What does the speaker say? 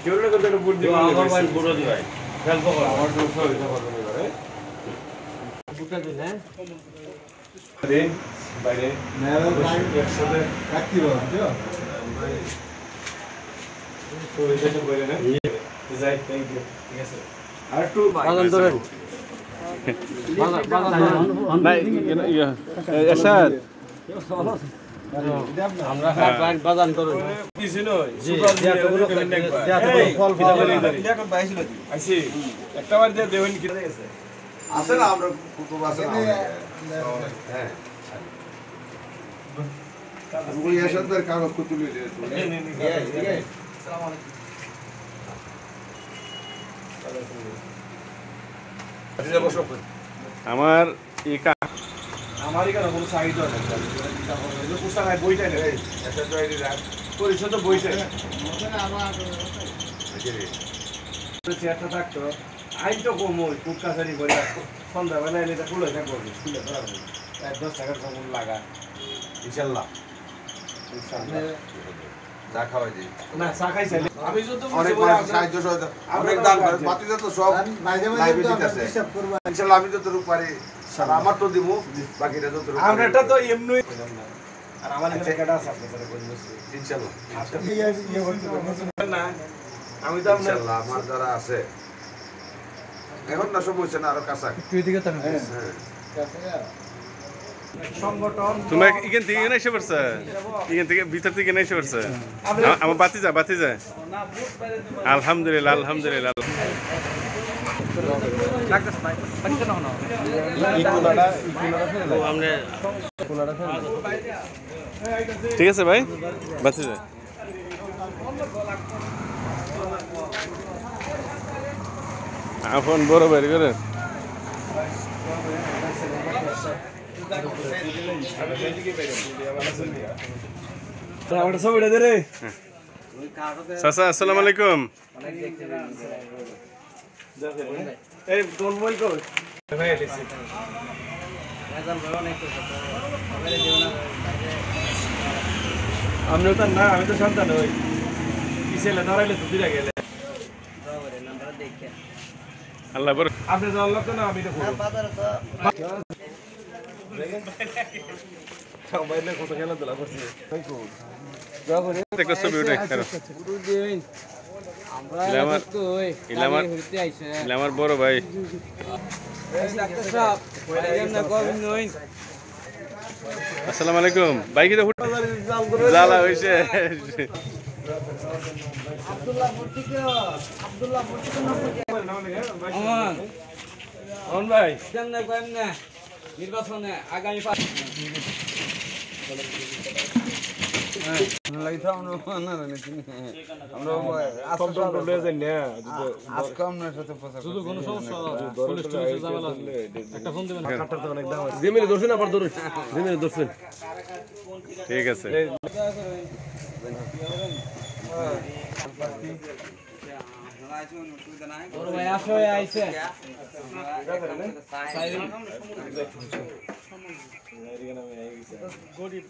কেউ না করতে বুট দিব আমার ভাই বুড়ো দি ভাই হেল্প করো আমার দোষ হইছে বলবে করে বুটটা দিন হ্যাঁ দিন বাইরে মেলা টাইম একসাথে রাখতে হবে তো এটা তো বাইরে না যাই থ্যাংক ইউ ঠিক আছে আর একটু বাজান ধরেন নাই এরশাদ আমরা ভাই বাজান ধরেন কিছু নয় জি সুপার দিয়া তো গুলো দিয়া তো ফল ফল এখন বাইছিল দি আইছি একটা বার দিয়ে দেবেন কি আছে আছে না আমরা কুকুর আছে না হ্যাঁ ওই এসবের কাগজ কত তুলে দিয়ে তুলে আসসালামু আলাইকুম আমার আমারই কেন কোনো চাহিদা নেই পুস্তকায় বইটা নেই একটা তো আইডি রাখ পরিষদ বইটা চেয়ারটা থাকতো আইন তো কম ওই খুব কাছারি করে সন্ধ্যাবেলা এলে এটা খুলে থাকবো স্কুলে ধরা 10 টাকার কম লাগা ইনশাআল্লাহ যা খাওয়াই দিই না চা খাইছে আমি যত অনেক সাহায্য সহযোগিতা অনেক দান করে বাতিতে তো সব লাইভে দিতেছে ইনশাআল্লাহ আমি যতটুকু পারি সারা আমার তো দিব বাকিটা যতটুকু আমরা এটা তো এমনি আর আমার এখানে কাটা আছে আপনাদের সাথে বলে বসছি ইনশাআল্লাহ না আমি তো আপনার ইনশাআল্লাহ আমার যারা আছে এখন না সব হইছে না আরো কাঁচা তুই দিকে তাকান সংগঠন তোমরা এখান থেকে এসে পড়ছে এখান থেকে ভিতর থেকে এসে পড়ছে আমার বাতি যায় আলহামদুলিল্লাহ আলহামদুলিল্লাহ ঠিক আছে ভাই বাতি যায় আপন বড় বাইরে করে আমার সব এটা দে রে চাচা আসসালামু আলাইকুম এই তোর মোবাইল কই ভাই এসেছি আমি তো না আমি তো সন্তান হই কিসেলে ধরাইলে তো দিরা গেলে আল্লাহ বড় আপনি যাওয়ার লোক না আমি তো মোবাইলে কত খেলাধুলা করছি একটা ছবি উঠে আমার বড় ভাই আসসালামু আলাইকুম ভাই কি জ্বালা হয়েছে ভাই নির্বাচনে আগামী ঠিক আছে গরিব